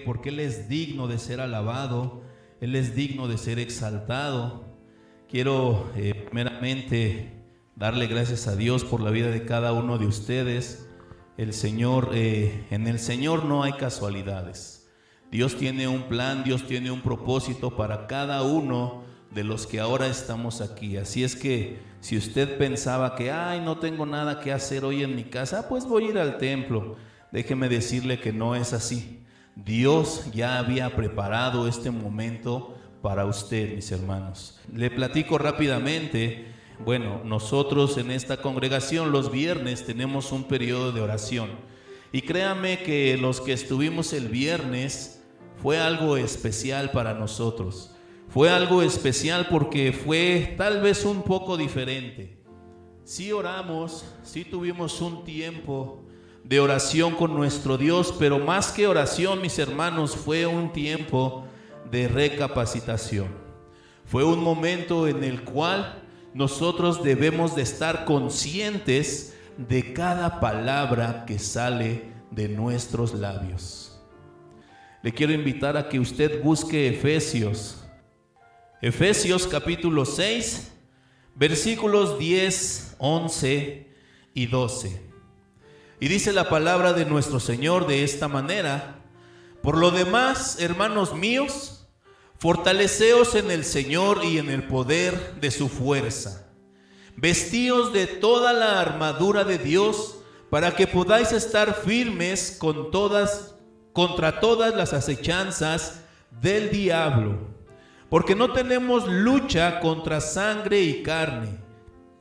qué? Porque Él es digno de ser alabado, Él es digno de ser exaltado. Quiero primeramente darle gracias a Dios por la vida de cada uno de ustedes. El Señor, en el Señor no hay casualidades. Dios tiene un plan, Dios tiene un propósito para cada uno de los que ahora estamos aquí. Así es que si usted pensaba que no tengo nada que hacer hoy en mi casa, pues voy a ir al templo. Déjeme decirle que no es así. Dios ya había preparado este momento para usted, mis hermanos. Le platico rápidamente. Bueno, nosotros en esta congregación los viernes tenemos un periodo de oración. Y créame que los que estuvimos el viernes fue algo especial para nosotros. Fue algo especial porque fue tal vez un poco diferente. Sí oramos, sí tuvimos un tiempo de oración con nuestro Dios, pero más que oración, mis hermanos, fue un tiempo de recapacitación. Fue un momento en el cual nosotros debemos de estar conscientes de cada palabra que sale de nuestros labios. Le quiero invitar a que usted busque Efesios capítulo 6, versículos 10, 11 y 12. Y dice la palabra de nuestro Señor de esta manera: por lo demás, hermanos míos, fortaleceos en el Señor y en el poder de su fuerza. Vestíos de toda la armadura de Dios, para que podáis estar firmes contra todas las acechanzas del diablo. Porque no tenemos lucha contra sangre y carne,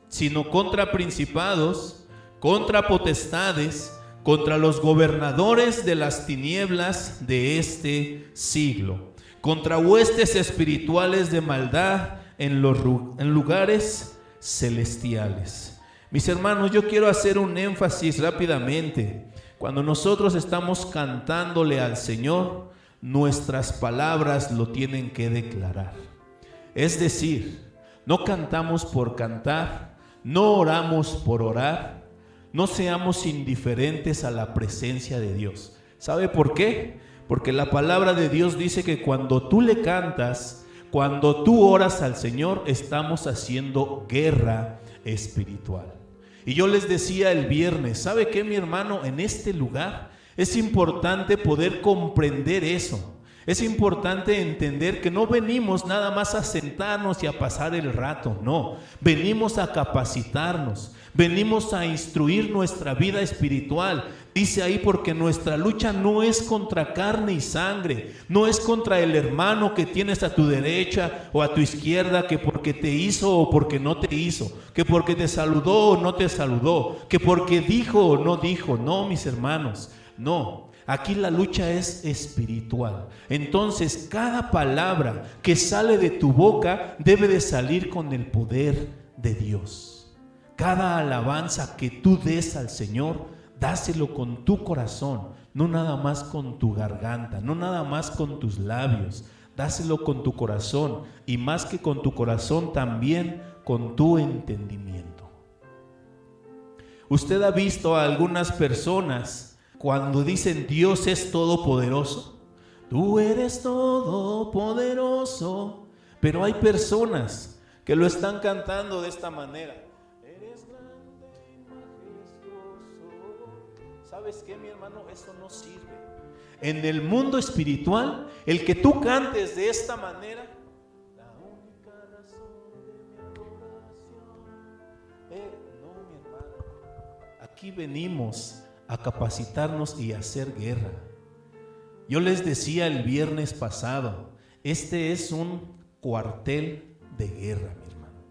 sino contra principados, contra potestades, contra los gobernadores de las tinieblas de este siglo, contra huestes espirituales de maldad en lugares celestiales. Mis hermanos, yo quiero hacer un énfasis rápidamente. Cuando nosotros estamos cantándole al Señor, nuestras palabras lo tienen que declarar. Es decir, no cantamos por cantar, no oramos por orar, no seamos indiferentes a la presencia de Dios. ¿Sabe por qué? Porque la palabra de Dios dice que cuando tú le cantas, cuando tú oras al Señor, estamos haciendo guerra espiritual. Y yo les decía el viernes, ¿sabe qué, mi hermano? En este lugar es importante poder comprender eso. Es importante entender que no venimos nada más a sentarnos y a pasar el rato, no. Venimos a capacitarnos, venimos a instruir nuestra vida espiritual. Dice ahí, porque nuestra lucha no es contra carne y sangre, no es contra el hermano que tienes a tu derecha o a tu izquierda, que porque te hizo o porque no te hizo, que porque te saludó o no te saludó, que porque dijo o no dijo. No, mis hermanos, no. Aquí la lucha es espiritual. Entonces, cada palabra que sale de tu boca debe de salir con el poder de Dios. Cada alabanza que tú des al Señor, dáselo con tu corazón, no nada más con tu garganta, no nada más con tus labios. Dáselo con tu corazón, y más que con tu corazón, también con tu entendimiento. Usted ha visto a algunas personas cuando dicen Dios es todopoderoso. Tú eres todopoderoso. Pero hay personas que lo están cantando de esta manera. Eres grande y majestuoso. ¿Sabes qué, mi hermano? Eso no sirve. En el mundo espiritual, el que tú cantes de esta manera, la única razón de mi adoración. No, mi hermano. Aquí venimos a capacitarnos y a hacer guerra. Yo les decía el viernes pasado, este es un cuartel de guerra, mi hermano.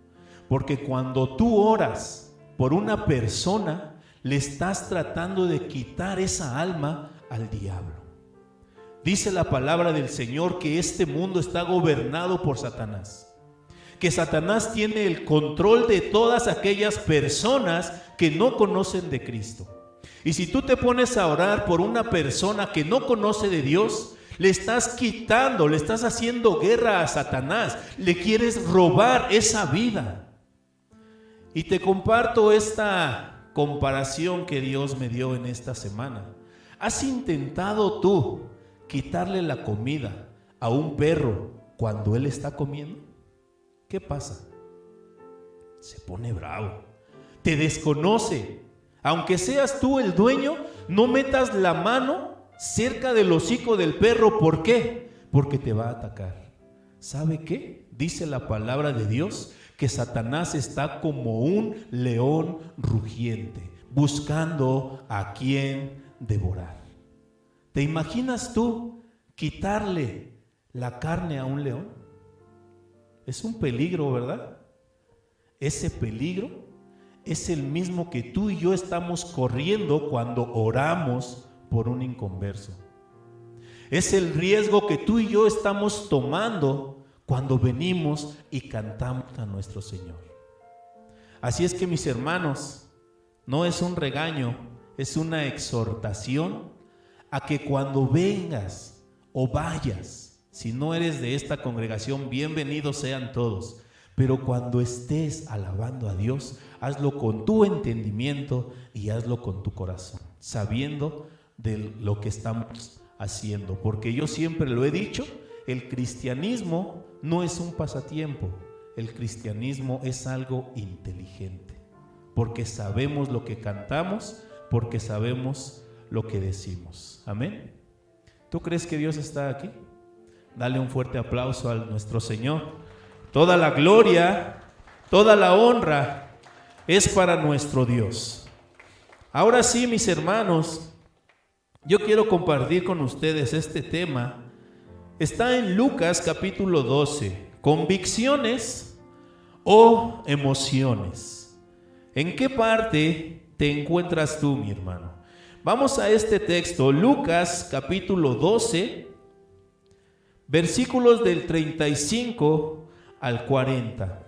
Porque cuando tú oras por una persona, le estás tratando de quitar esa alma al diablo. Dice la palabra del Señor que este mundo está gobernado por Satanás. Que Satanás tiene el control de todas aquellas personas que no conocen de Cristo. Y si tú te pones a orar por una persona que no conoce de Dios, le estás quitando, le estás haciendo guerra a Satanás, le quieres robar esa vida. Y te comparto esta comparación que Dios me dio en esta semana. ¿Has intentado tú quitarle la comida a un perro cuando él está comiendo? ¿Qué pasa? Se pone bravo, te desconoce. Aunque seas tú el dueño, no metas la mano cerca del hocico del perro. ¿Por qué? Porque te va a atacar. ¿Sabe qué? Dice la palabra de Dios que Satanás está como un león rugiente, buscando a quien devorar. ¿Te imaginas tú quitarle la carne a un león? Es un peligro, ¿verdad? Ese peligro es el mismo que tú y yo estamos corriendo cuando oramos por un inconverso. Es el riesgo que tú y yo estamos tomando cuando venimos y cantamos a nuestro Señor. Así es que, mis hermanos, no es un regaño, es una exhortación a que cuando vengas o vayas, si no eres de esta congregación, bienvenidos sean todos. Pero cuando estés alabando a Dios, hazlo con tu entendimiento y hazlo con tu corazón, sabiendo de lo que estamos haciendo. Porque yo siempre lo he dicho, el cristianismo no es un pasatiempo, el cristianismo es algo inteligente. Porque sabemos lo que cantamos, porque sabemos lo que decimos. Amén. ¿Tú crees que Dios está aquí? Dale un fuerte aplauso a nuestro Señor. Toda la gloria, toda la honra es para nuestro Dios. Ahora sí, mis hermanos, yo quiero compartir con ustedes este tema. Está en Lucas capítulo 12, convicciones o emociones. ¿En qué parte te encuentras tú, mi hermano? Vamos a este texto, Lucas capítulo 12, versículos del 35 al 40.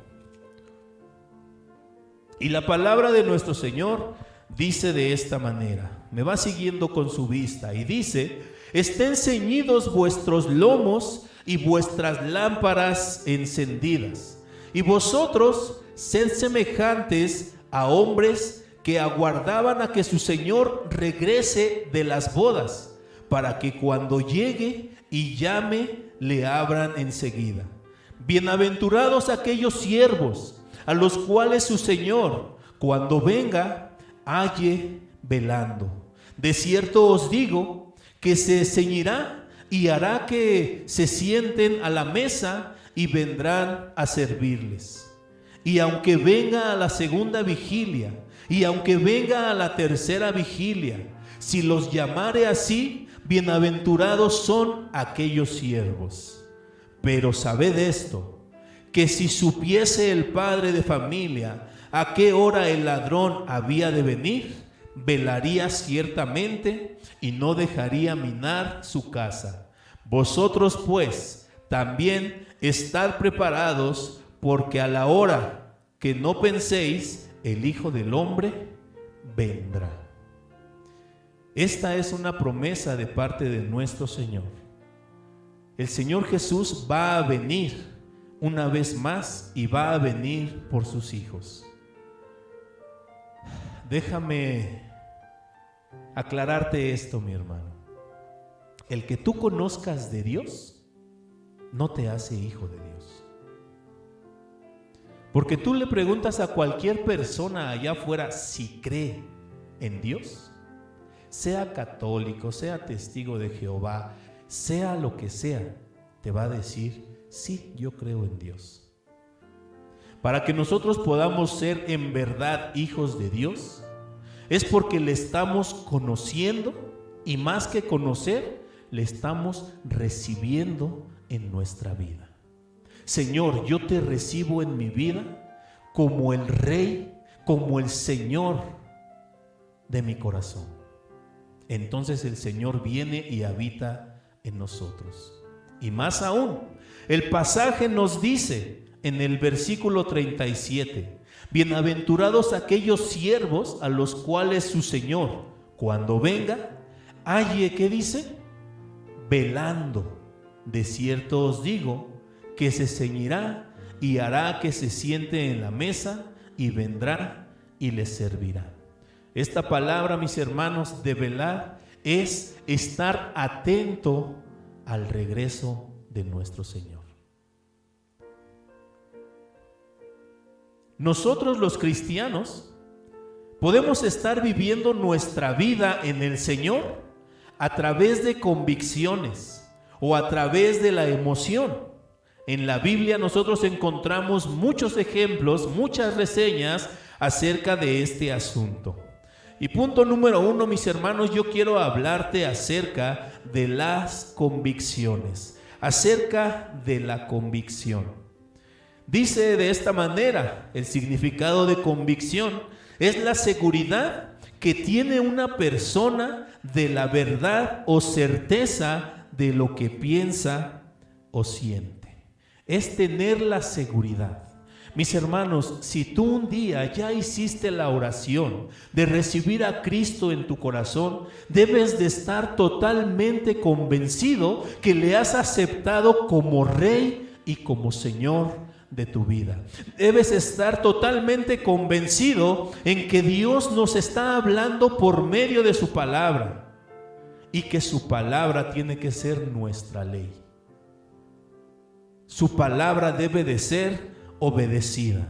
Y la palabra de nuestro Señor dice de esta manera, me va siguiendo con su vista, y dice: estén ceñidos vuestros lomos y vuestras lámparas encendidas, y vosotros sed semejantes a hombres que aguardaban a que su Señor regrese de las bodas, para que cuando llegue y llame, le abran enseguida. Bienaventurados aquellos siervos a los cuales su Señor, cuando venga, halle velando. De cierto os digo que se ceñirá y hará que se sienten a la mesa y vendrán a servirles. Y aunque venga a la segunda vigilia, y aunque venga a la tercera vigilia, si los llamare así, bienaventurados son aquellos siervos. Pero sabed esto, que si supiese el padre de familia a qué hora el ladrón había de venir, velaría ciertamente y no dejaría minar su casa. Vosotros pues también estad preparados, porque a la hora que no penséis, el Hijo del Hombre vendrá. Esta es una promesa de parte de nuestro Señor. El Señor Jesús va a venir una vez más y va a venir por sus hijos. Déjame aclararte esto, mi hermano. El que tú conozcas de Dios no te hace hijo de Dios. Porque tú le preguntas a cualquier persona allá afuera si cree en Dios, sea católico, sea testigo de Jehová, sea lo que sea, te va a decir: sí, yo creo en Dios. Para que nosotros podamos ser en verdad hijos de Dios, es porque le estamos conociendo, y más que conocer, le estamos recibiendo en nuestra vida. Señor, yo te recibo en mi vida como el Rey, como el Señor de mi corazón. Entonces el Señor viene y habita en nosotros. Y más aún, el pasaje nos dice en el versículo 37: bienaventurados aquellos siervos a los cuales su Señor, cuando venga, halle, ¿qué dice? Velando. De cierto os digo que se ceñirá y hará que se siente en la mesa y vendrá y les servirá. Esta palabra, mis hermanos, de velar es estar atento al regreso de nuestro Señor. Nosotros los cristianos podemos estar viviendo nuestra vida en el Señor a través de convicciones o a través de la emoción. En la Biblia nosotros encontramos muchos ejemplos, muchas reseñas acerca de este asunto. Y punto número 1, mis hermanos, yo quiero hablarte acerca de las convicciones, acerca de la convicción. Dice de esta manera, el significado de convicción es la seguridad que tiene una persona de la verdad o certeza de lo que piensa o siente. Es tener la seguridad. Mis hermanos, si tú un día ya hiciste la oración de recibir a Cristo en tu corazón, debes de estar totalmente convencido que le has aceptado como Rey y como Señor de tu vida. Debes estar totalmente convencido en que Dios nos está hablando por medio de su palabra y que su palabra tiene que ser nuestra ley. Su palabra debe de ser obedecida.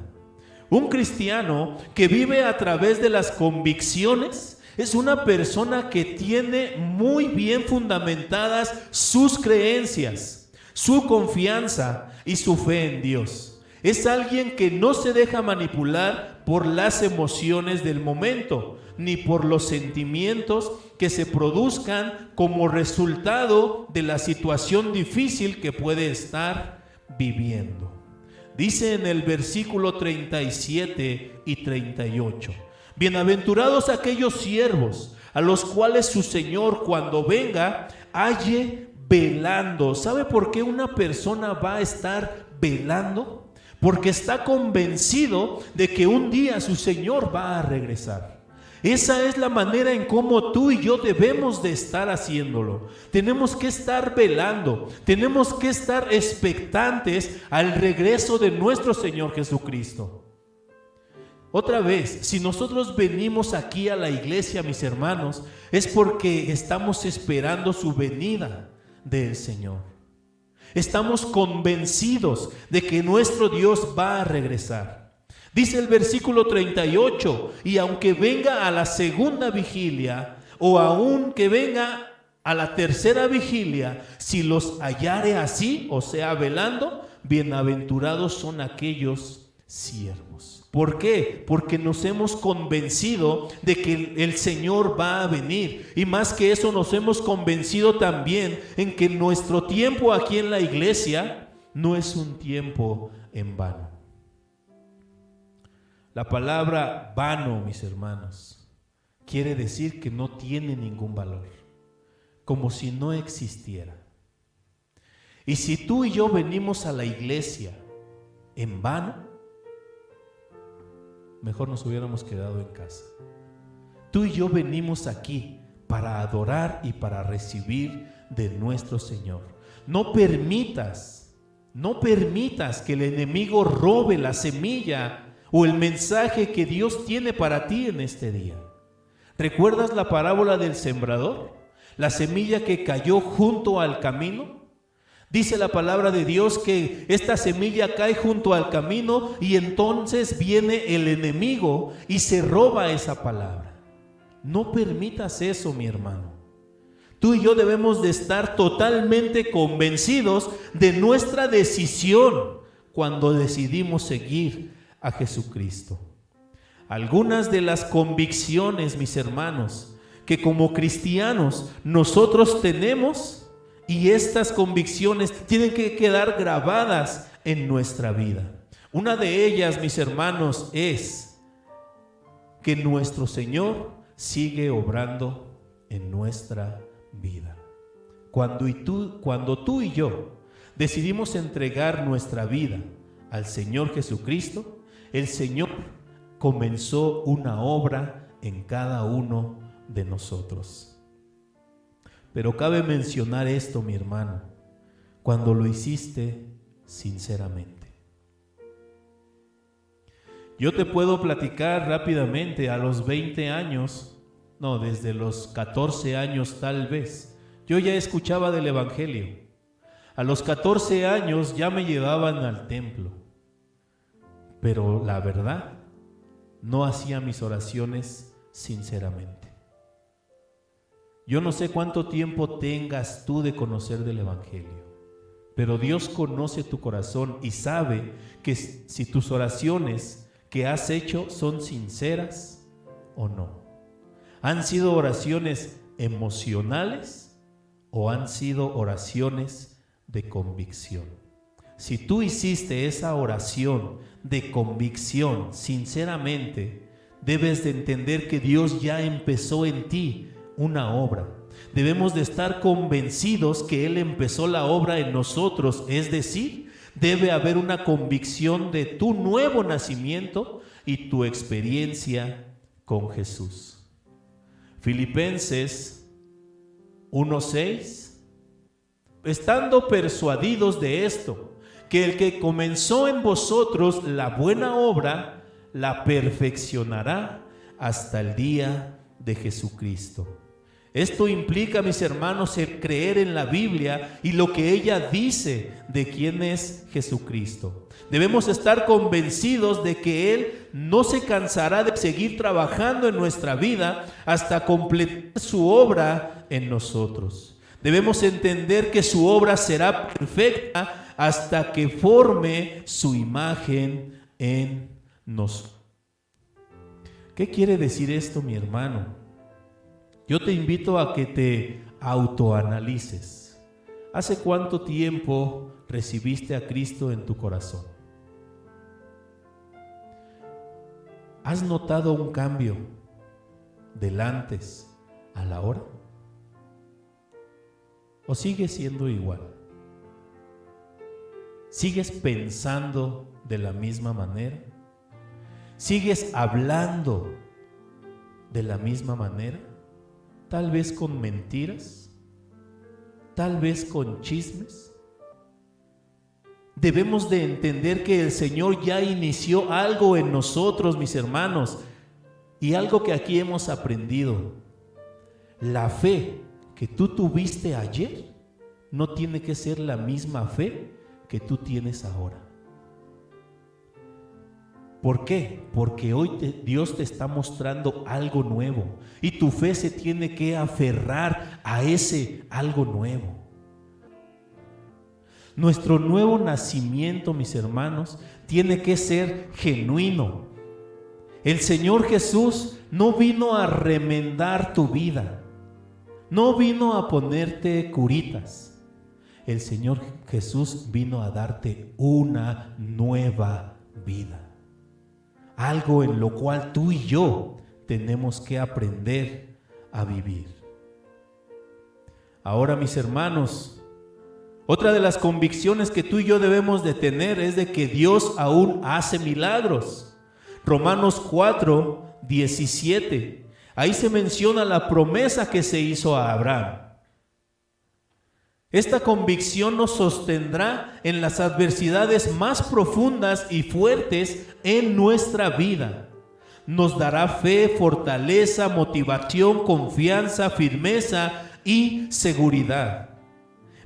Un cristiano que vive a través de las convicciones es una persona que tiene muy bien fundamentadas sus creencias, su confianza y su fe en Dios. Es alguien que no se deja manipular por las emociones del momento, ni por los sentimientos que se produzcan como resultado de la situación difícil que puede estar viviendo. Dice en el versículo 37 y 38: bienaventurados aquellos siervos a los cuales su Señor cuando venga halle velando. ¿Sabe por qué una persona va a estar velando? Porque está convencido de que un día su Señor va a regresar. Esa es la manera en cómo tú y yo debemos de estar haciéndolo. Tenemos que estar velando, tenemos que estar expectantes al regreso de nuestro Señor Jesucristo. Otra vez, si nosotros venimos aquí a la iglesia, mis hermanos, es porque estamos esperando su venida del Señor. Estamos convencidos de que nuestro Dios va a regresar. Dice el versículo 38, y aunque venga a la segunda vigilia, o aun que venga a la tercera vigilia, si los hallare así, o sea, velando, bienaventurados son aquellos siervos. ¿Por qué? Porque nos hemos convencido de que el Señor va a venir. Y más que eso, nos hemos convencido también en que nuestro tiempo aquí en la iglesia no es un tiempo en vano. La palabra vano, mis hermanos, quiere decir que no tiene ningún valor, como si no existiera. Y si tú y yo venimos a la iglesia en vano, mejor nos hubiéramos quedado en casa. Tú y yo venimos aquí para adorar y para recibir de nuestro Señor. No permitas que el enemigo robe la semilla o el mensaje que Dios tiene para ti en este día. ¿Recuerdas la parábola del sembrador? La semilla que cayó junto al camino. Dice la palabra de Dios que esta semilla cae junto al camino y entonces viene el enemigo y se roba esa palabra. No permitas eso, mi hermano. Tú y yo debemos de estar totalmente convencidos de nuestra decisión cuando decidimos seguir a Jesucristo. Algunas de las convicciones, mis hermanos, que como cristianos nosotros tenemos, y estas convicciones tienen que quedar grabadas en nuestra vida. Una de ellas, mis hermanos, es que nuestro Señor sigue obrando en nuestra vida. Cuando tú y yo decidimos entregar nuestra vida al Señor Jesucristo, el Señor comenzó una obra en cada uno de nosotros. Pero cabe mencionar esto, mi hermano, cuando lo hiciste sinceramente. Yo te puedo platicar rápidamente, a los 20 años, desde los 14 años tal vez, yo ya escuchaba del Evangelio. A los 14 años ya me llevaban al templo, pero la verdad, no hacía mis oraciones sinceramente. Yo no sé cuánto tiempo tengas tú de conocer del Evangelio, pero Dios conoce tu corazón y sabe que si tus oraciones que has hecho son sinceras o no. ¿Han sido oraciones emocionales o han sido oraciones de convicción? Si tú hiciste esa oración de convicción sinceramente, debes de entender que Dios ya empezó en ti una obra. Debemos de estar convencidos que Él empezó la obra en nosotros, es decir, debe haber una convicción de tu nuevo nacimiento y tu experiencia con Jesús. Filipenses 1:6, estando persuadidos de esto, que el que comenzó en vosotros la buena obra, la perfeccionará hasta el día de Jesucristo. Esto implica, mis hermanos, el creer en la Biblia y lo que ella dice de quién es Jesucristo. Debemos estar convencidos de que Él no se cansará de seguir trabajando en nuestra vida hasta completar su obra en nosotros. Debemos entender que su obra será perfecta hasta que forme su imagen en nosotros. ¿Qué quiere decir esto, mi hermano? Yo te invito a que te autoanalices. ¿Hace cuánto tiempo recibiste a Cristo en tu corazón? ¿Has notado un cambio del antes a la hora? ¿O sigues siendo igual? ¿Sigues pensando de la misma manera? ¿Sigues hablando de la misma manera? Tal vez con mentiras, tal vez con chismes. Debemos de entender que el Señor ya inició algo en nosotros, mis hermanos, y algo que aquí hemos aprendido. La fe que tú tuviste ayer no tiene que ser la misma fe que tú tienes ahora. ¿Por qué? Porque hoy Dios te está mostrando algo nuevo y tu fe se tiene que aferrar a ese algo nuevo. Nuestro nuevo nacimiento, mis hermanos, tiene que ser genuino. El Señor Jesús no vino a remendar tu vida, no vino a ponerte curitas. El Señor Jesús vino a darte una nueva vida. Algo en lo cual tú y yo tenemos que aprender a vivir. Ahora, mis hermanos, otra de las convicciones que tú y yo debemos de tener es de que Dios aún hace milagros. Romanos 4:17, ahí se menciona la promesa que se hizo a Abraham. Esta convicción nos sostendrá en las adversidades más profundas y fuertes en nuestra vida. Nos dará fe, fortaleza, motivación, confianza, firmeza y seguridad.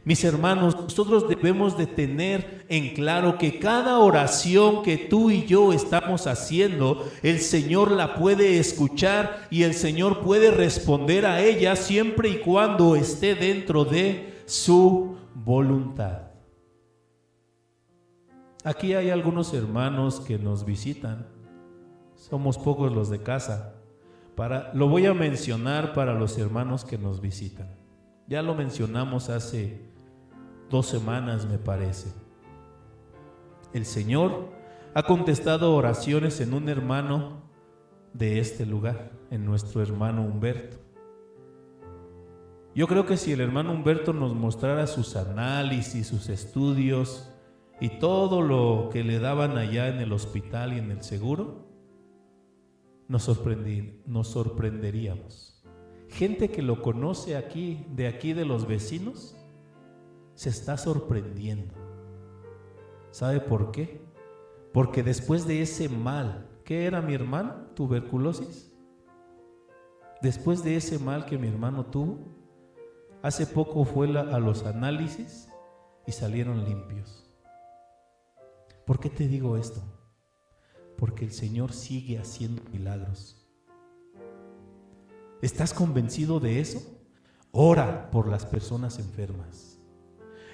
Mis hermanos, nosotros debemos de tener en claro que cada oración que tú y yo estamos haciendo, el Señor la puede escuchar y el Señor puede responder a ella siempre y cuando esté dentro de su voluntad. Aquí hay algunos hermanos que nos visitan. Somos pocos los de casa. Lo voy a mencionar para los hermanos que nos visitan. Ya lo mencionamos hace 2 semanas, me parece. El Señor ha contestado oraciones en un hermano de este lugar, en nuestro hermano Humberto. Yo creo que si el hermano Humberto nos mostrara sus análisis, sus estudios y todo lo que le daban allá en el hospital y en el seguro, nos sorprenderíamos. Gente que lo conoce aquí de los vecinos, se está sorprendiendo. ¿Sabe por qué? Porque después de ese mal, ¿qué era mi hermano? ¿Tuberculosis? Después de ese mal que mi hermano tuvo, hace poco fue a los análisis y salieron limpios. ¿Por qué te digo esto? Porque el Señor sigue haciendo milagros. ¿Estás convencido de eso? Ora por las personas enfermas.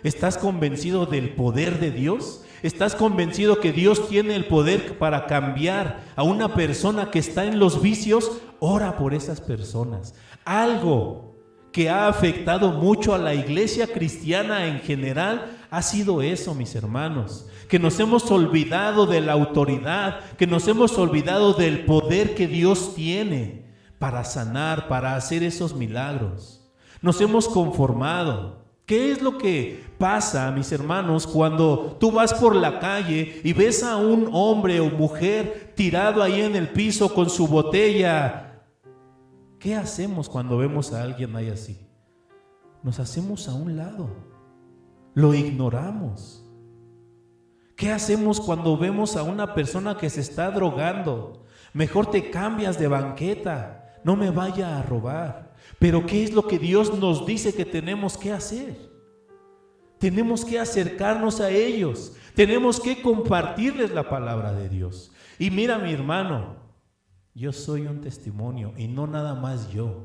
¿Estás convencido del poder de Dios? ¿Estás convencido que Dios tiene el poder para cambiar a una persona que está en los vicios? Ora por esas personas. Algo que ha afectado mucho a la iglesia cristiana en general ha sido eso, mis hermanos, que nos hemos olvidado de la autoridad, que nos hemos olvidado del poder que Dios tiene para sanar, para hacer esos milagros. Nos hemos conformado. ¿Qué es lo que pasa, mis hermanos, cuando tú vas por la calle y ves a un hombre o mujer tirado ahí en el piso con su botella? ¿Qué hacemos cuando vemos a alguien ahí así? Nos hacemos a un lado, lo ignoramos. ¿Qué hacemos cuando vemos a una persona que se está drogando? Mejor te cambias de banqueta, no me vaya a robar. Pero ¿qué es lo que Dios nos dice que tenemos que hacer? Tenemos que acercarnos a ellos, tenemos que compartirles la palabra de Dios. Y mira, mi hermano, yo soy un testimonio, y no nada más yo.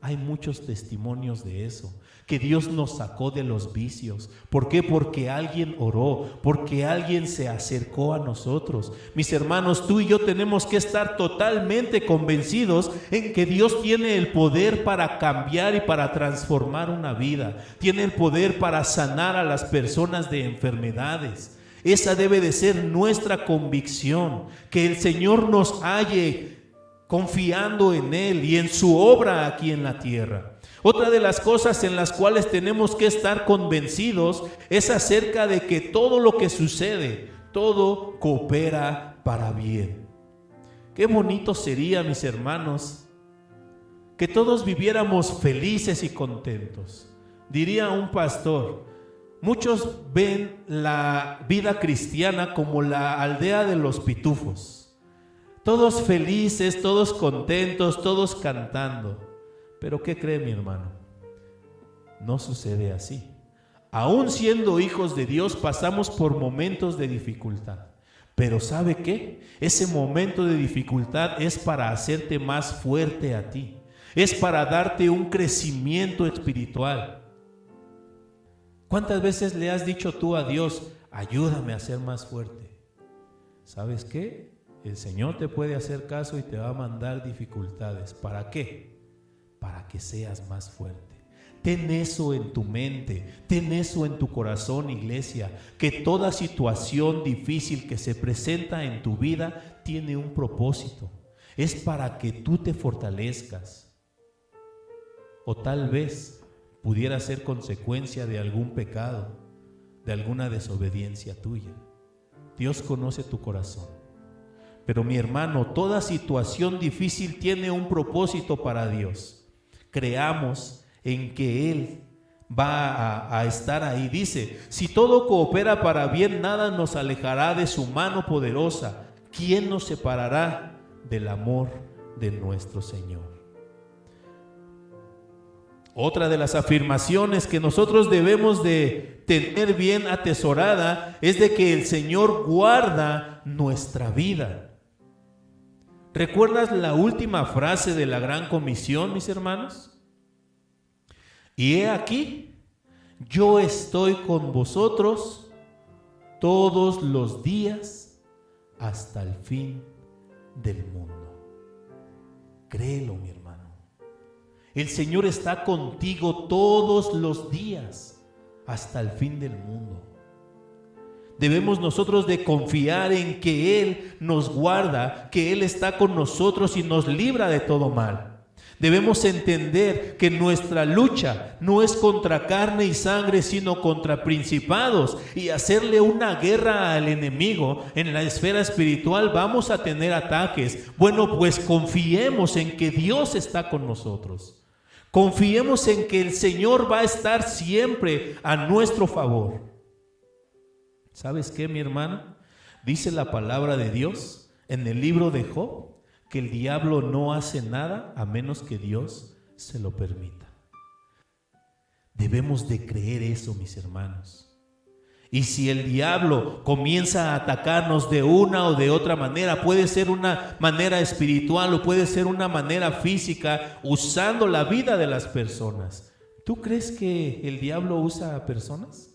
Hay muchos testimonios de eso, que Dios nos sacó de los vicios. ¿Por qué? Porque alguien oró, porque alguien se acercó a nosotros. Mis hermanos, tú y yo tenemos que estar totalmente convencidos en que Dios tiene el poder para cambiar y para transformar una vida. Tiene el poder para sanar a las personas de enfermedades. Esa debe de ser nuestra convicción, que el Señor nos halle confiando en Él y en su obra aquí en la tierra. Otra de las cosas en las cuales tenemos que estar convencidos es acerca de que todo lo que sucede, todo coopera para bien. Qué bonito sería, mis hermanos, que todos viviéramos felices y contentos. Diría un pastor, muchos ven la vida cristiana como la aldea de los pitufos. Todos felices, todos contentos, todos cantando. Pero ¿qué cree, mi hermano? No sucede así. Aún siendo hijos de Dios, pasamos por momentos de dificultad. Pero ¿sabe qué? Ese momento de dificultad es para hacerte más fuerte a ti. Es para darte un crecimiento espiritual. ¿Cuántas veces le has dicho tú a Dios, ayúdame a ser más fuerte? ¿Sabes qué? El Señor te puede hacer caso y te va a mandar dificultades. ¿Para qué? Para que seas más fuerte. Ten eso en tu mente, ten eso en tu corazón, iglesia, que toda situación difícil que se presenta en tu vida tiene un propósito. Es para que tú te fortalezcas. O tal vez pudiera ser consecuencia de algún pecado, de alguna desobediencia tuya. Dios conoce tu corazón. Pero mi hermano, toda situación difícil tiene un propósito para Dios. Creamos en que Él va a estar ahí. Dice, si todo coopera para bien, nada nos alejará de su mano poderosa. ¿Quién nos separará del amor de nuestro Señor? Otra de las afirmaciones que nosotros debemos de tener bien atesorada es de que el Señor guarda nuestra vida. ¿Recuerdas la última frase de la Gran Comisión, mis hermanos? Y he aquí, yo estoy con vosotros todos los días hasta el fin del mundo. Créelo, mi hermano. El Señor está contigo todos los días hasta el fin del mundo. Debemos nosotros de confiar en que Él nos guarda, que Él está con nosotros y nos libra de todo mal. Debemos entender que nuestra lucha no es contra carne y sangre, sino contra principados, y hacerle una guerra al enemigo en la esfera espiritual. Vamos a tener ataques. Bueno, pues confiemos en que Dios está con nosotros. Confiemos en que el Señor va a estar siempre a nuestro favor. ¿Sabes qué, mi hermano? Dice la palabra de Dios en el libro de Job que el diablo no hace nada a menos que Dios se lo permita. Debemos de creer eso, mis hermanos. Y si el diablo comienza a atacarnos de una o de otra manera, puede ser una manera espiritual o puede ser una manera física, usando la vida de las personas. ¿Tú crees que el diablo usa a personas?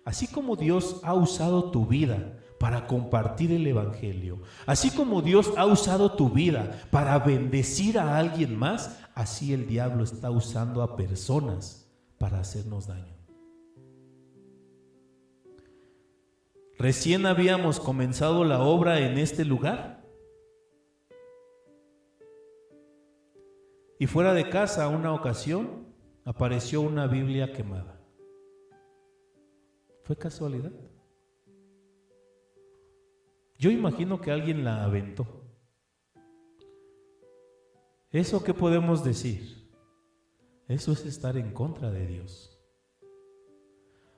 Así como Dios ha usado tu vida para compartir el evangelio, así como Dios ha usado tu vida para bendecir a alguien más, así el diablo está usando a personas para hacernos daño. Recién habíamos comenzado la obra en este lugar. Y fuera de casa, una ocasión, apareció una Biblia quemada. ¿Fue casualidad? Yo imagino que alguien la aventó. ¿Eso qué podemos decir? Eso es estar en contra de Dios.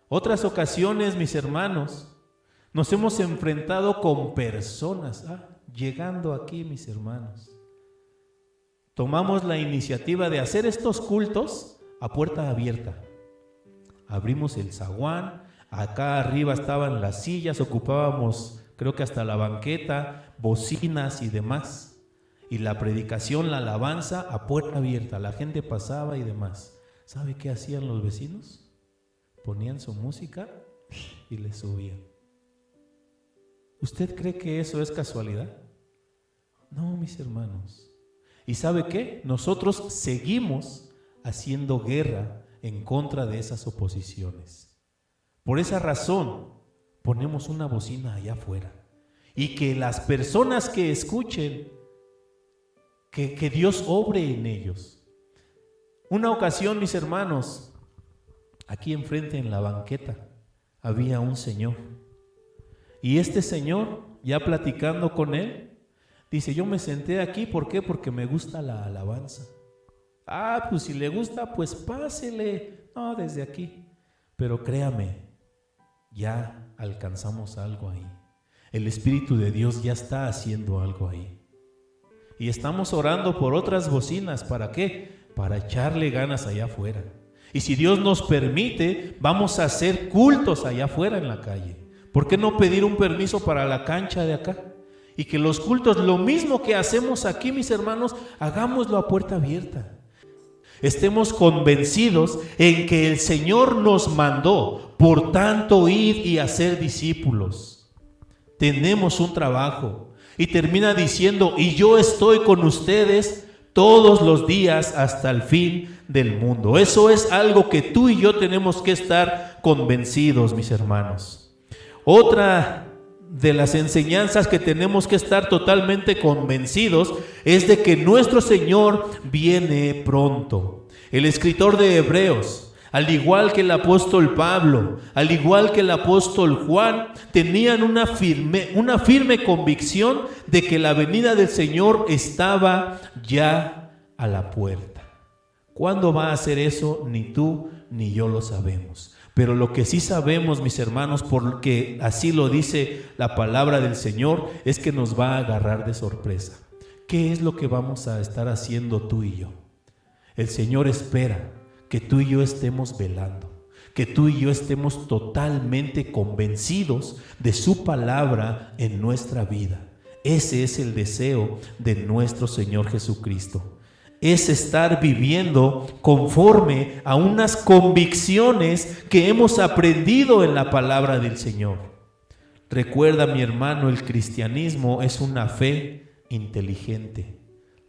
Otras ocasiones, mis hermanos, nos hemos enfrentado con personas. Llegando aquí, mis hermanos, tomamos la iniciativa de hacer estos cultos a puerta abierta. Abrimos el zaguán, acá arriba estaban las sillas, ocupábamos creo que hasta la banqueta, bocinas y demás. Y la predicación, la alabanza a puerta abierta, la gente pasaba y demás. ¿Sabe qué hacían los vecinos? Ponían su música y le subían. ¿Usted cree que eso es casualidad? No, mis hermanos. ¿Y sabe qué? Nosotros seguimos haciendo guerra en contra de esas oposiciones. Por esa razón, ponemos una bocina allá afuera. Y que las personas que escuchen, que Dios obre en ellos. Una ocasión, mis hermanos, aquí enfrente en la banqueta, había un señor. Y este señor, ya platicando con él, dice, yo me senté aquí, ¿por qué? Porque me gusta la alabanza. Pues si le gusta, pues pásele. No, desde aquí. Pero créame, ya alcanzamos algo ahí. El Espíritu de Dios ya está haciendo algo ahí. Y estamos orando por otras bocinas. ¿Para qué? Para echarle ganas allá afuera. Y si Dios nos permite, vamos a hacer cultos allá afuera en la calle. ¿Por qué no pedir un permiso para la cancha de acá? Y que los cultos, lo mismo que hacemos aquí, mis hermanos, hagámoslo a puerta abierta. Estemos convencidos en que el Señor nos mandó, por tanto, ir y hacer discípulos. Tenemos un trabajo. Y termina diciendo, y yo estoy con ustedes todos los días hasta el fin del mundo. Eso es algo que tú y yo tenemos que estar convencidos, mis hermanos. Otra de las enseñanzas que tenemos que estar totalmente convencidos es de que nuestro Señor viene pronto. El escritor de Hebreos, al igual que el apóstol Pablo, al igual que el apóstol Juan, tenían una firme convicción de que la venida del Señor estaba ya a la puerta. ¿Cuándo va a ser eso? Ni tú ni yo lo sabemos. Pero lo que sí sabemos, mis hermanos, porque así lo dice la palabra del Señor, es que nos va a agarrar de sorpresa. ¿Qué es lo que vamos a estar haciendo tú y yo? El Señor espera que tú y yo estemos velando, que tú y yo estemos totalmente convencidos de su palabra en nuestra vida. Ese es el deseo de nuestro Señor Jesucristo. Es estar viviendo conforme a unas convicciones que hemos aprendido en la palabra del Señor. Recuerda, mi hermano, el cristianismo es una fe inteligente,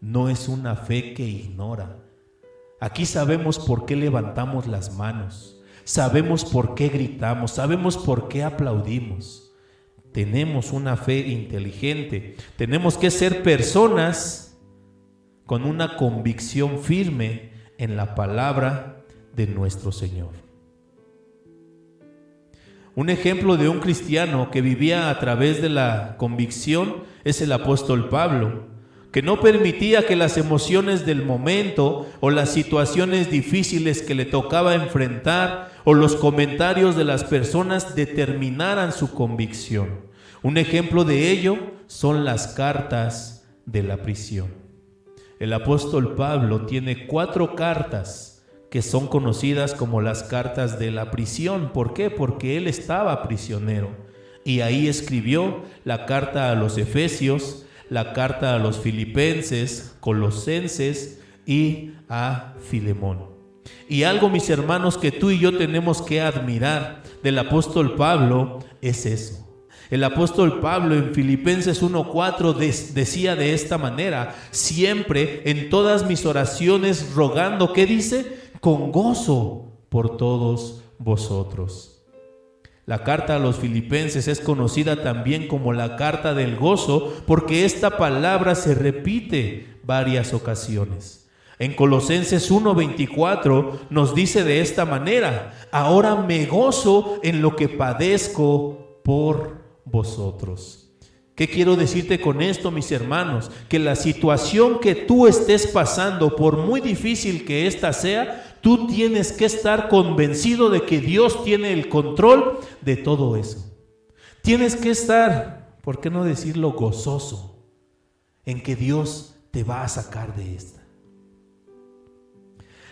no es una fe que ignora. Aquí sabemos por qué levantamos las manos, sabemos por qué gritamos, sabemos por qué aplaudimos. Tenemos una fe inteligente, tenemos que ser personas con una convicción firme en la palabra de nuestro Señor. Un ejemplo de un cristiano que vivía a través de la convicción es el apóstol Pablo, que no permitía que las emociones del momento o las situaciones difíciles que le tocaba enfrentar o los comentarios de las personas determinaran su convicción. Un ejemplo de ello son las cartas de la prisión. El apóstol Pablo tiene 4 cartas que son conocidas como las cartas de la prisión. ¿Por qué? Porque él estaba prisionero y ahí escribió la carta a los Efesios, la carta a los Filipenses, Colosenses y a Filemón. Y algo, mis hermanos, que tú y yo tenemos que admirar del apóstol Pablo es eso. El apóstol Pablo en Filipenses 1:4 decía de esta manera: siempre en todas mis oraciones rogando, ¿qué dice? Con gozo por todos vosotros. La carta a los Filipenses es conocida también como la carta del gozo porque esta palabra se repite varias ocasiones. En Colosenses 1:24 nos dice de esta manera: ahora me gozo en lo que padezco por vosotros. ¿Qué quiero decirte con esto, mis hermanos? Que la situación que tú estés pasando, por muy difícil que ésta sea, tú tienes que estar convencido de que Dios tiene el control de todo eso. Tienes que estar, ¿por qué no decirlo, gozoso en que Dios te va a sacar de esta?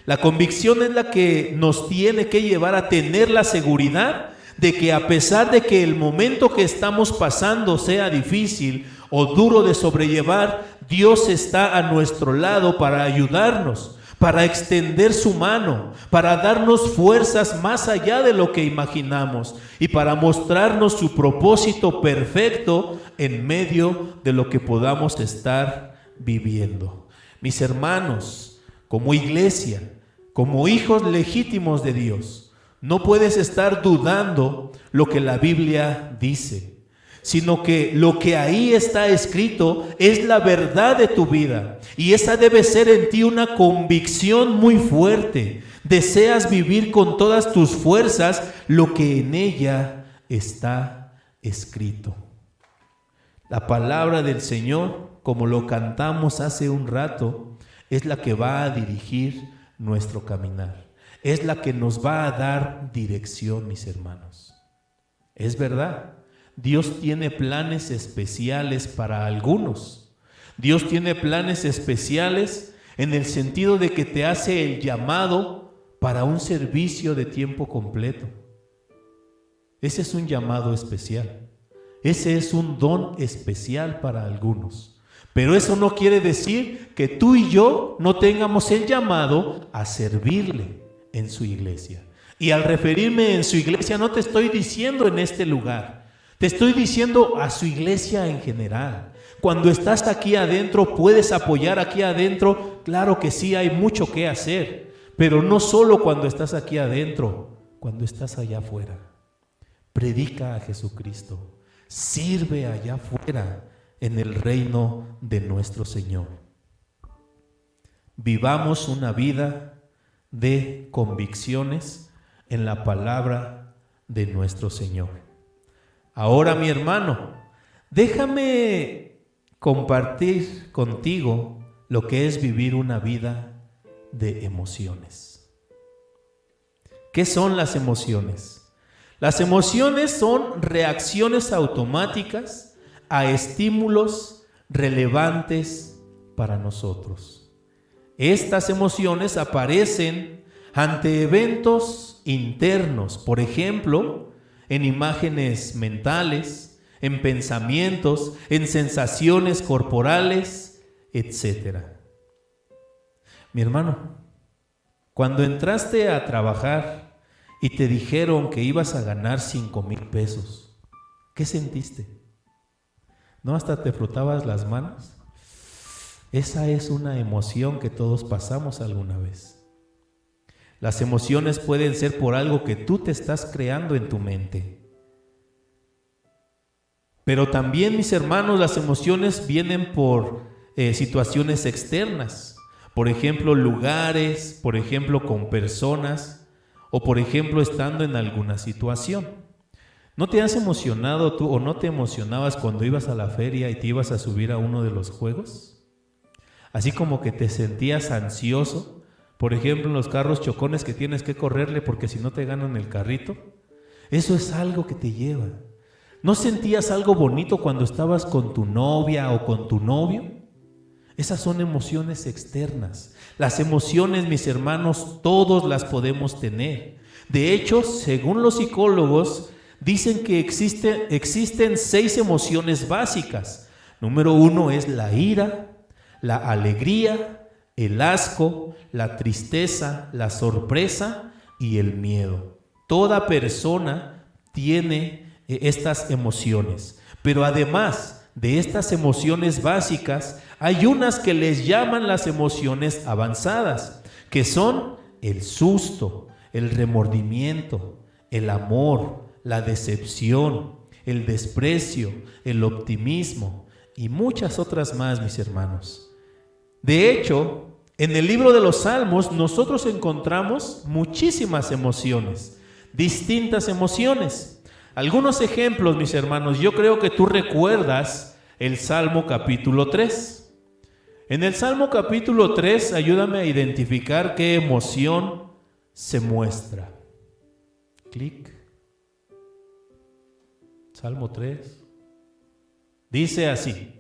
La convicción es la que nos tiene que llevar a tener la seguridad de que a pesar de que el momento que estamos pasando sea difícil o duro de sobrellevar, Dios está a nuestro lado para ayudarnos, para extender su mano, para darnos fuerzas más allá de lo que imaginamos y para mostrarnos su propósito perfecto en medio de lo que podamos estar viviendo. Mis hermanos, como iglesia, como hijos legítimos de Dios, no puedes estar dudando lo que la Biblia dice, sino que lo que ahí está escrito es la verdad de tu vida. Y esa debe ser en ti una convicción muy fuerte. Deseas vivir con todas tus fuerzas lo que en ella está escrito. La palabra del Señor, como lo cantamos hace un rato, es la que va a dirigir nuestro caminar. Es la que nos va a dar dirección, mis hermanos. Es verdad, Dios tiene planes especiales para algunos. Dios tiene planes especiales en el sentido de que te hace el llamado para un servicio de tiempo completo. Ese es un llamado especial. Ese es un don especial para algunos. Pero eso no quiere decir que tú y yo no tengamos el llamado a servirle en su iglesia. Y al referirme en su iglesia no te estoy diciendo en este lugar, te estoy diciendo a su iglesia en general. Cuando estás aquí adentro, puedes apoyar aquí adentro. Claro que sí, hay mucho que hacer, pero no solo cuando estás aquí adentro, cuando estás allá afuera. Predica a Jesucristo, sirve allá afuera en el reino de nuestro Señor. Vivamos una vida de convicciones en la palabra de nuestro Señor. Ahora, mi hermano, déjame compartir contigo lo que es vivir una vida de emociones. ¿Qué son las emociones? Las emociones son reacciones automáticas a estímulos relevantes para nosotros. Estas emociones aparecen ante eventos internos, por ejemplo, en imágenes mentales, en pensamientos, en sensaciones corporales, etc. Mi hermano, cuando entraste a trabajar y te dijeron que ibas a ganar 5,000 pesos, ¿qué sentiste? ¿No hasta te frotabas las manos? Esa es una emoción que todos pasamos alguna vez. Las emociones pueden ser por algo que tú te estás creando en tu mente. Pero también, mis hermanos, las emociones vienen por situaciones externas. Por ejemplo, lugares, por ejemplo, con personas, o por ejemplo, estando en alguna situación. ¿No te has emocionado tú o no te emocionabas cuando ibas a la feria y te ibas a subir a uno de los juegos? Así como que te sentías ansioso, por ejemplo, en los carros chocones que tienes que correrle porque si no te ganan el carrito. Eso es algo que te lleva. ¿No sentías algo bonito cuando estabas con tu novia o con tu novio? Esas son emociones externas. Las emociones, mis hermanos, todos las podemos tener. De hecho, según los psicólogos, dicen que existen 6 emociones básicas. Número 1 es la ira, la alegría, el asco, la tristeza, la sorpresa y el miedo. Toda persona tiene estas emociones, pero además de estas emociones básicas, hay unas que les llaman las emociones avanzadas, que son el susto, el remordimiento, el amor, la decepción, el desprecio, el optimismo y muchas otras más, mis hermanos. De hecho, en el libro de los Salmos nosotros encontramos muchísimas emociones, distintas emociones. Algunos ejemplos, mis hermanos, yo creo que tú recuerdas el Salmo capítulo 3. En el Salmo capítulo 3, ayúdame a identificar qué emoción se muestra. Clic. Salmo 3. Dice así: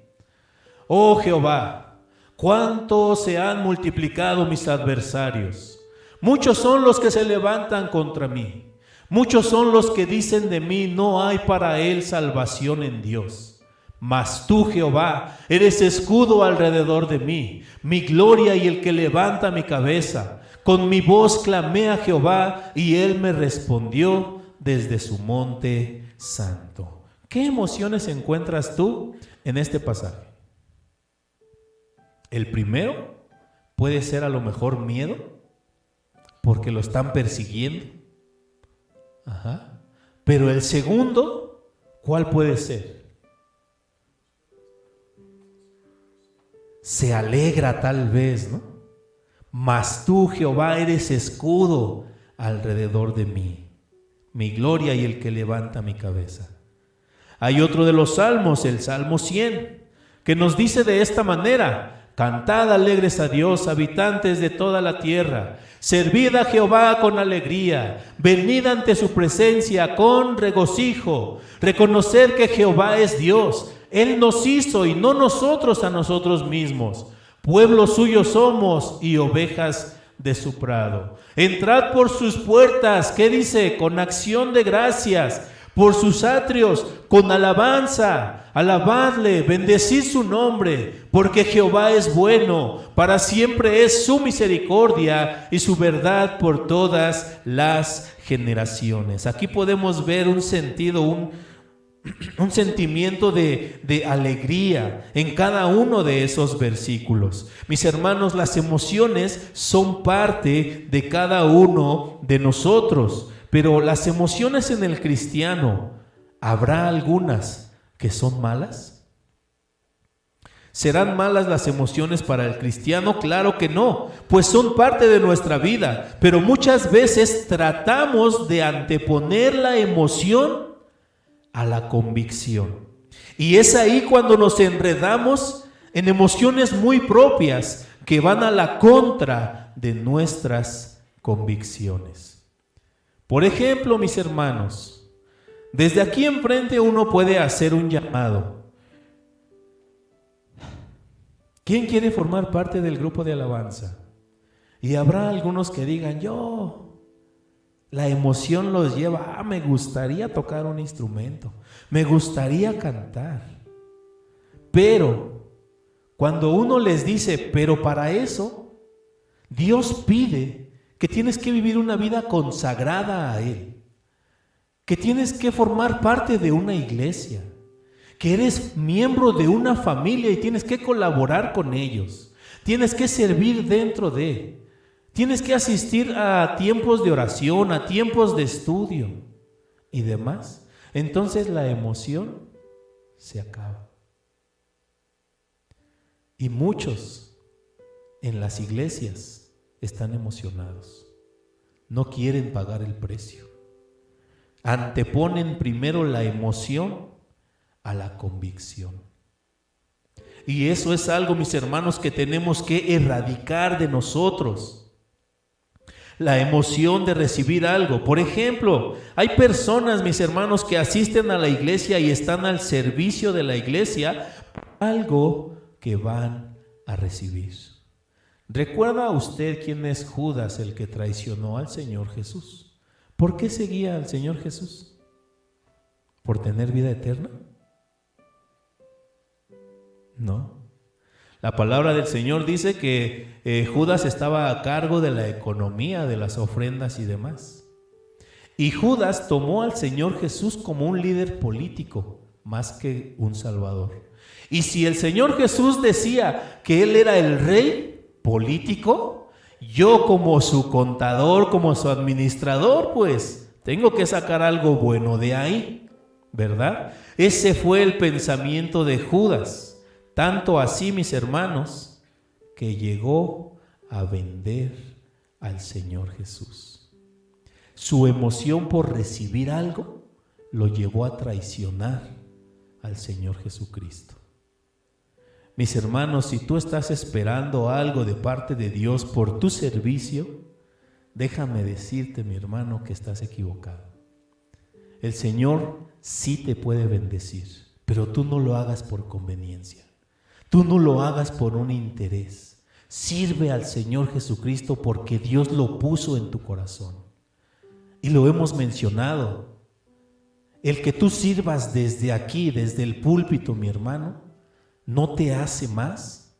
Oh Jehová, cuánto se han multiplicado mis adversarios. Muchos son los que se levantan contra mí. Muchos son los que dicen de mí, no hay para él salvación en Dios. Mas tú, Jehová, eres escudo alrededor de mí, mi gloria y el que levanta mi cabeza. Con mi voz clamé a Jehová y él me respondió desde su monte santo. ¿Qué emociones encuentras tú en este pasaje? El primero puede ser a lo mejor miedo, porque lo están persiguiendo. Pero el segundo, ¿cuál puede ser? Se alegra tal vez, ¿no? Mas tú, Jehová, eres escudo alrededor de mí, mi gloria y el que levanta mi cabeza. Hay otro de los salmos, el Salmo 100, que nos dice de esta manera: cantad alegres a Dios, habitantes de toda la tierra. Servid a Jehová con alegría. Venid ante su presencia con regocijo. Reconoced que Jehová es Dios. Él nos hizo y no nosotros a nosotros mismos. Pueblo suyo somos y ovejas de su prado. Entrad por sus puertas, ¿qué dice? Con acción de gracias. Por sus atrios, con alabanza, alabadle, bendecid su nombre, porque Jehová es bueno, para siempre es su misericordia y su verdad por todas las generaciones. Aquí podemos ver un sentido, un sentimiento de alegría en cada uno de esos versículos. Mis hermanos, las emociones son parte de cada uno de nosotros. Pero las emociones en el cristiano, ¿habrá algunas que son malas? ¿Serán malas las emociones para el cristiano? Claro que no, pues son parte de nuestra vida. Pero muchas veces tratamos de anteponer la emoción a la convicción. Y es ahí cuando nos enredamos en emociones muy propias que van a la contra de nuestras convicciones. Por ejemplo, mis hermanos, desde aquí enfrente uno puede hacer un llamado. ¿Quién quiere formar parte del grupo de alabanza? Y habrá algunos que digan, yo, la emoción los lleva, me gustaría tocar un instrumento, me gustaría cantar. Pero cuando uno les dice, pero para eso, Dios pide que tienes que vivir una vida consagrada a Él, que tienes que formar parte de una iglesia, que eres miembro de una familia y tienes que colaborar con ellos, tienes que servir dentro de, tienes que asistir a tiempos de oración, a tiempos de estudio y demás. Entonces la emoción se acaba. Y muchos en las iglesias están emocionados, no quieren pagar el precio, anteponen primero la emoción a la convicción. Y eso es algo, mis hermanos, que tenemos que erradicar de nosotros. La emoción de recibir algo. Por ejemplo, hay personas, mis hermanos, que asisten a la iglesia y están al servicio de la iglesia, algo que van a recibir. ¿Recuerda usted quién es Judas, el que traicionó al Señor Jesús? ¿Por qué seguía al Señor Jesús? ¿Por tener vida eterna? No. La palabra del Señor dice que Judas estaba a cargo de la economía, de las ofrendas y demás. Y Judas tomó al Señor Jesús como un líder político, más que un salvador. Y si el Señor Jesús decía que Él era el rey político, yo como su contador, como su administrador, pues tengo que sacar algo bueno de ahí, ¿verdad? Ese fue el pensamiento de Judas. Tanto así, mis hermanos, que llegó a vender al Señor Jesús. Su emoción por recibir algo lo llevó a traicionar al Señor Jesucristo. Mis hermanos, si tú estás esperando algo de parte de Dios por tu servicio, déjame decirte, mi hermano, que estás equivocado. El Señor sí te puede bendecir, pero tú no lo hagas por conveniencia. Tú no lo hagas por un interés. Sirve al Señor Jesucristo porque Dios lo puso en tu corazón. Y lo hemos mencionado. El que tú sirvas desde aquí, desde el púlpito, mi hermano, no te hace más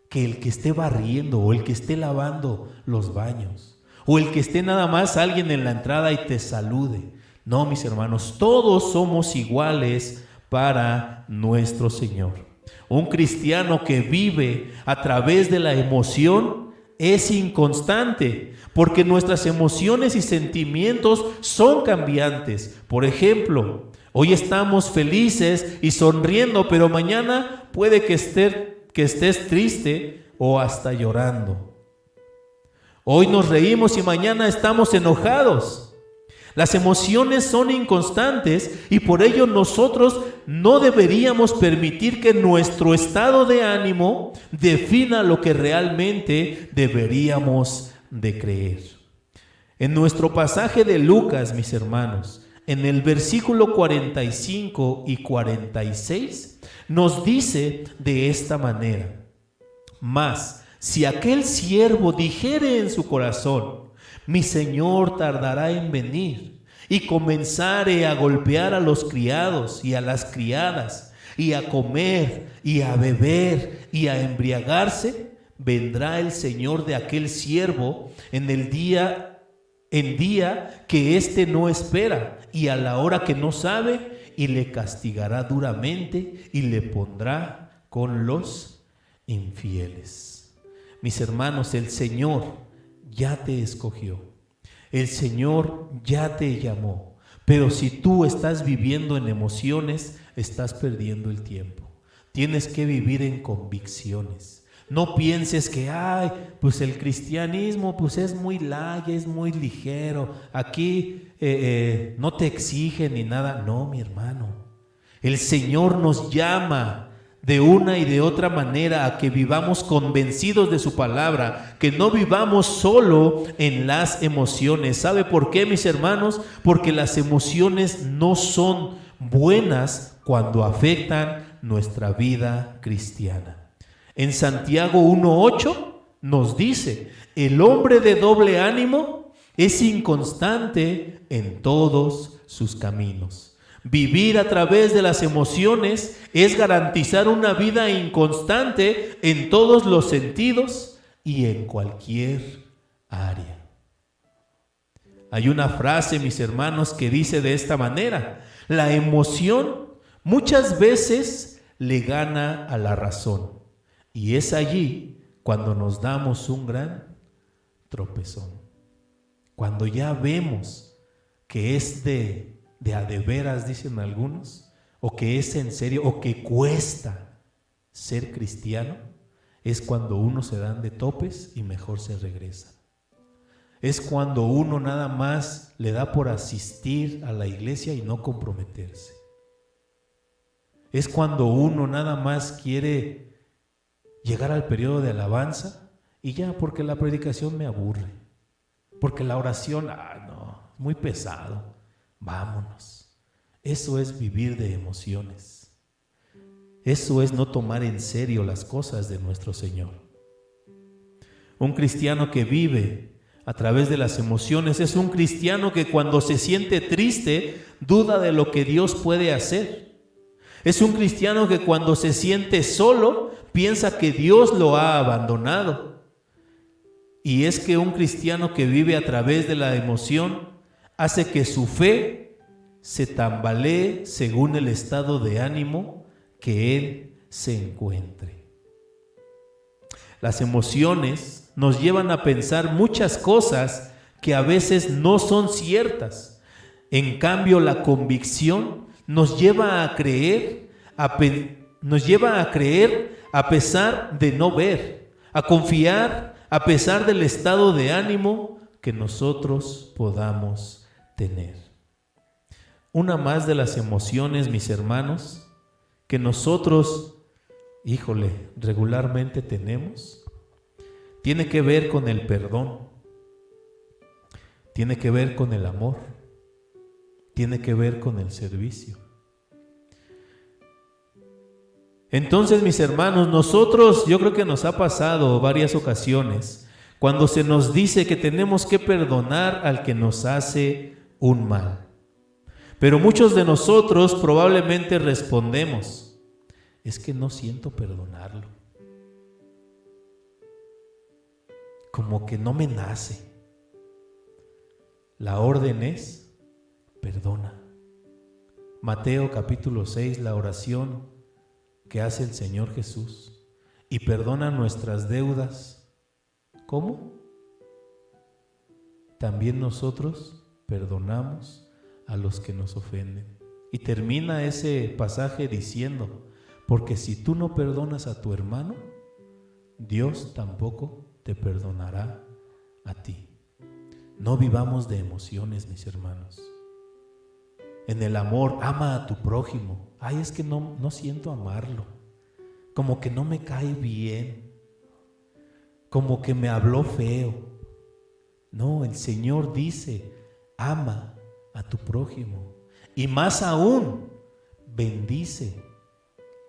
que el que esté barriendo o el que esté lavando los baños o el que esté nada más alguien en la entrada y te salude. No, mis hermanos, todos somos iguales para nuestro Señor. Un cristiano que vive a través de la emoción es inconstante, porque nuestras emociones y sentimientos son cambiantes. Por ejemplo, hoy estamos felices y sonriendo, pero mañana puede que estés triste o hasta llorando. Hoy nos reímos y mañana estamos enojados. Las emociones son inconstantes y por ello nosotros no deberíamos permitir que nuestro estado de ánimo defina lo que realmente deberíamos de creer. En nuestro pasaje de Lucas, mis hermanos, en el versículo 45 y 46, nos dice de esta manera: mas si aquel siervo dijere en su corazón, mi señor tardará en venir, y comenzare a golpear a los criados y a las criadas, y a comer y a beber y a embriagarse, vendrá el señor de aquel siervo en día que éste no espera y a la hora que no sabe, y le castigará duramente y le pondrá con los infieles. Mis hermanos, el Señor ya te escogió, el Señor ya te llamó, pero si tú estás viviendo en emociones, estás perdiendo el tiempo. Tienes que vivir en convicciones. No pienses que, pues el cristianismo pues es muy light, es muy ligero, aquí no te exigen ni nada. No, mi hermano, el Señor nos llama de una y de otra manera a que vivamos convencidos de su palabra, que no vivamos solo en las emociones. ¿Sabe por qué, mis hermanos? Porque las emociones no son buenas cuando afectan nuestra vida cristiana. En Santiago 1:8 nos dice: el hombre de doble ánimo es inconstante en todos sus caminos. Vivir a través de las emociones es garantizar una vida inconstante en todos los sentidos y en cualquier área. Hay una frase, mis hermanos, que dice de esta manera: la emoción muchas veces le gana a la razón, y es allí cuando nos damos un gran tropezón. Cuando ya vemos que es de a de veras, dicen algunos, o que es en serio, o que cuesta ser cristiano, es cuando uno se dan de topes y mejor se regresa. Es cuando uno nada más le da por asistir a la iglesia y no comprometerse. Es cuando uno nada más quiere llegar al periodo de alabanza y ya, porque la predicación me aburre, porque la oración, no, muy pesado. Vámonos. Eso es vivir de emociones. Eso es no tomar en serio las cosas de nuestro Señor. Un cristiano que vive a través de las emociones es un cristiano que cuando se siente triste duda de lo que Dios puede hacer. Es un cristiano que cuando se siente solo piensa que Dios lo ha abandonado. Y es que un cristiano que vive a través de la emoción hace que su fe se tambalee según el estado de ánimo que él se encuentre. Las emociones nos llevan a pensar muchas cosas que a veces no son ciertas. En cambio, la convicción nos lleva a creer, a pesar de no ver, a confiar a pesar del estado de ánimo que nosotros podamos tener. Una más de las emociones, mis hermanos, que nosotros, regularmente tenemos, tiene que ver con el perdón, tiene que ver con el amor, tiene que ver con el servicio. Entonces, mis hermanos, nosotros, yo creo que nos ha pasado varias ocasiones, cuando se nos dice que tenemos que perdonar al que nos hace un mal. Pero muchos de nosotros probablemente respondemos, es que no siento perdonarlo. Como que no me nace. La orden es, perdona. Mateo capítulo 6, la oración que hace el Señor Jesús, y perdona nuestras deudas. ¿Cómo? También nosotros perdonamos a los que nos ofenden. Y termina ese pasaje diciendo, porque si tú no perdonas a tu hermano, Dios tampoco te perdonará a ti. No vivamos de emociones, mis hermanos. En el amor, ama a tu prójimo. Ay, es que no siento amarlo. Como que no me cae bien. Como que me habló feo. No, el Señor dice, ama a tu prójimo. Y más aún, bendice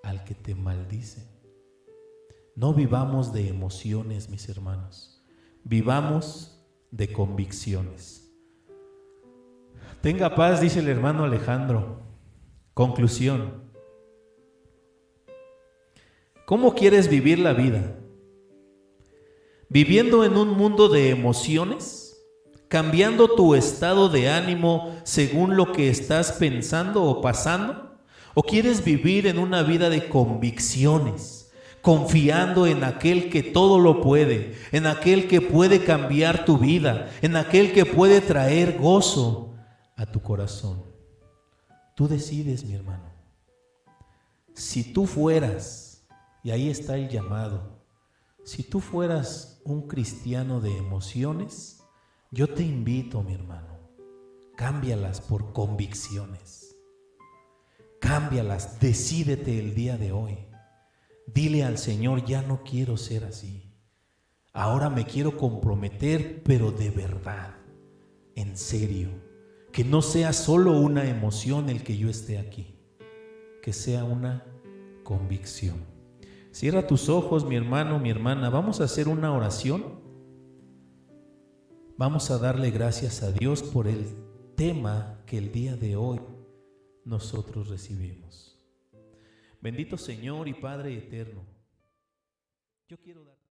al que te maldice. No vivamos de emociones, mis hermanos. Vivamos de convicciones. Tenga paz, dice el hermano Alejandro. Conclusión. ¿Cómo quieres vivir la vida? ¿Viviendo en un mundo de emociones? ¿Cambiando tu estado de ánimo según lo que estás pensando o pasando? ¿O quieres vivir en una vida de convicciones, confiando en aquel que todo lo puede, en aquel que puede cambiar tu vida, en aquel que puede traer gozo a tu corazón? Tú decides, mi hermano. Si tú fueras, y ahí está el llamado, si tú fueras un cristiano de emociones, yo te invito, mi hermano, cámbialas por convicciones. Cámbialas, decídete el día de hoy. Dile al Señor, ya no quiero ser así. Ahora me quiero comprometer, pero de verdad, en serio. Que no sea solo una emoción el que yo esté aquí, que sea una convicción. Cierra tus ojos, mi hermano, mi hermana. Vamos a hacer una oración. Vamos a darle gracias a Dios por el tema que el día de hoy nosotros recibimos. Bendito Señor y Padre eterno, yo quiero dar